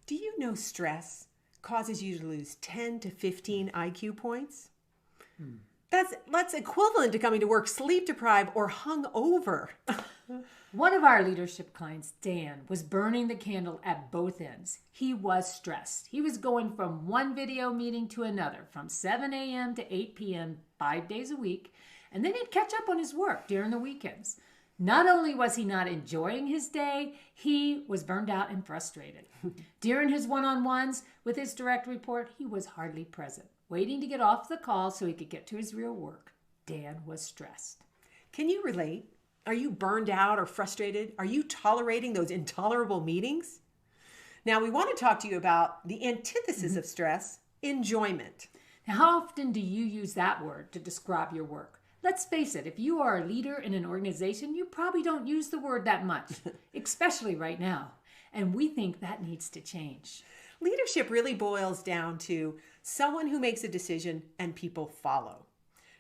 Do you know stress causes you to lose 10 to 15 IQ points? That's equivalent to coming to work sleep deprived or hungover. One of our leadership clients, Dan, was burning the candle at both ends. He was stressed. He was going from one video meeting to another, from 7 a.m. to 8 p.m., 5 days a week, and then he'd catch up on his work during the weekends. Not only was he not enjoying his day, he was burned out and frustrated. During his one-on-ones with his direct report, he was hardly present, waiting to get off the call so he could get to his real work. Dan was stressed. Can you relate? Are you burned out or frustrated? Are you tolerating those intolerable meetings? Now, we want to talk to you about the antithesis of stress, enjoyment. Now, how often do you use that word to describe your work? Let's face it, if you are a leader in an organization, you probably don't use the word that much, especially right now. And we think that needs to change. Leadership really boils down to someone who makes a decision and people follow.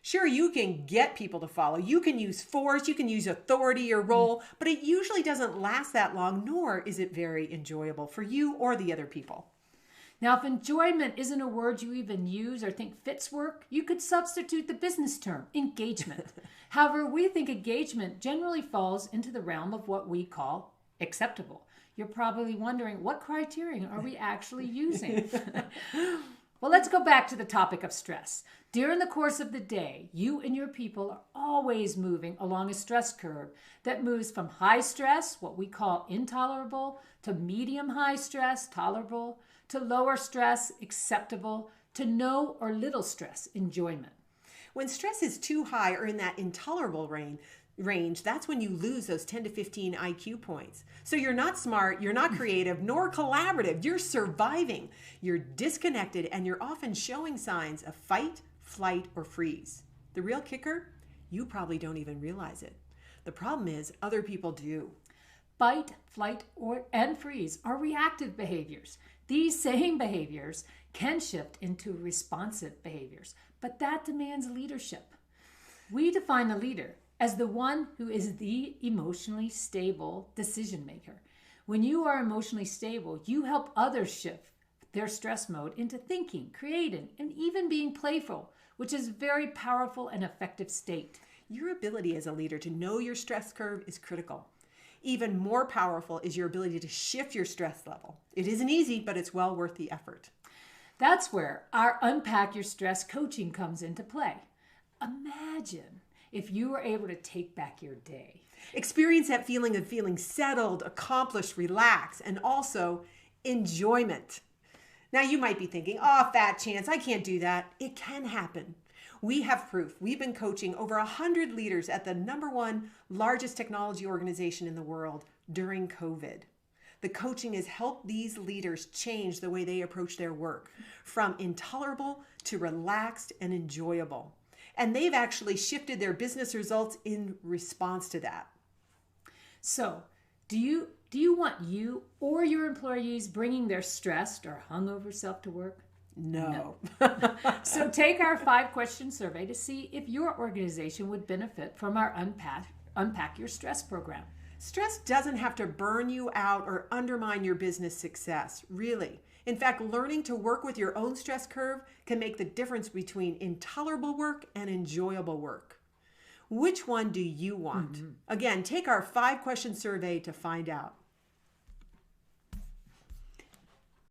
Sure, you can get people to follow. You can use force, you can use authority or role, but it usually doesn't last that long, nor is it very enjoyable for you or the other people. Now, if enjoyment isn't a word you even use or think fits work, you could substitute the business term, engagement. However, we think engagement generally falls into the realm of what we call acceptable. You're probably wondering, what criterion are we actually using? Well, let's go back to the topic of stress. During the course of the day, you and your people are always moving along a stress curve that moves from high stress, what we call intolerable, to medium high stress, tolerable, to lower stress, acceptable, to no or little stress, enjoyment. When stress is too high or in that intolerable range, that's when you lose those 10 to 15 IQ points. So you're not smart, you're not creative, nor collaborative. You're surviving. You're disconnected, and you're often showing signs of fight, flight, or freeze. The real kicker? You probably don't even realize it. The problem is other people do. Fight, flight, and freeze are reactive behaviors. These same behaviors can shift into responsive behaviors, but that demands leadership. We define a leader as the one who is the emotionally stable decision maker. When you are emotionally stable, you help others shift their stress mode into thinking, creating, and even being playful, which is a very powerful and effective state. Your ability as a leader to know your stress curve is critical. Even more powerful is your ability to shift your stress level. It isn't easy, but it's well worth the effort. That's where our Unpack Your Stress coaching comes into play. Imagine if you were able to take back your day. Experience that feeling of feeling settled, accomplished, relaxed, and also enjoyment. Now you might be thinking, oh, fat chance, I can't do that. It can happen. We have proof. We've been coaching over 100 leaders at the #1 largest technology organization in the world during COVID. The coaching has helped these leaders change the way they approach their work from intolerable to relaxed and enjoyable. And they've actually shifted their business results in response to that. So, do you want you or your employees bringing their stressed or hungover self to work? No. So take our 5-question survey to see if your organization would benefit from our Unpack Your Stress program. Stress doesn't have to burn you out or undermine your business success, really. In fact, learning to work with your own stress curve can make the difference between intolerable work and enjoyable work. Which one do you want? Again, take our 5-question survey to find out.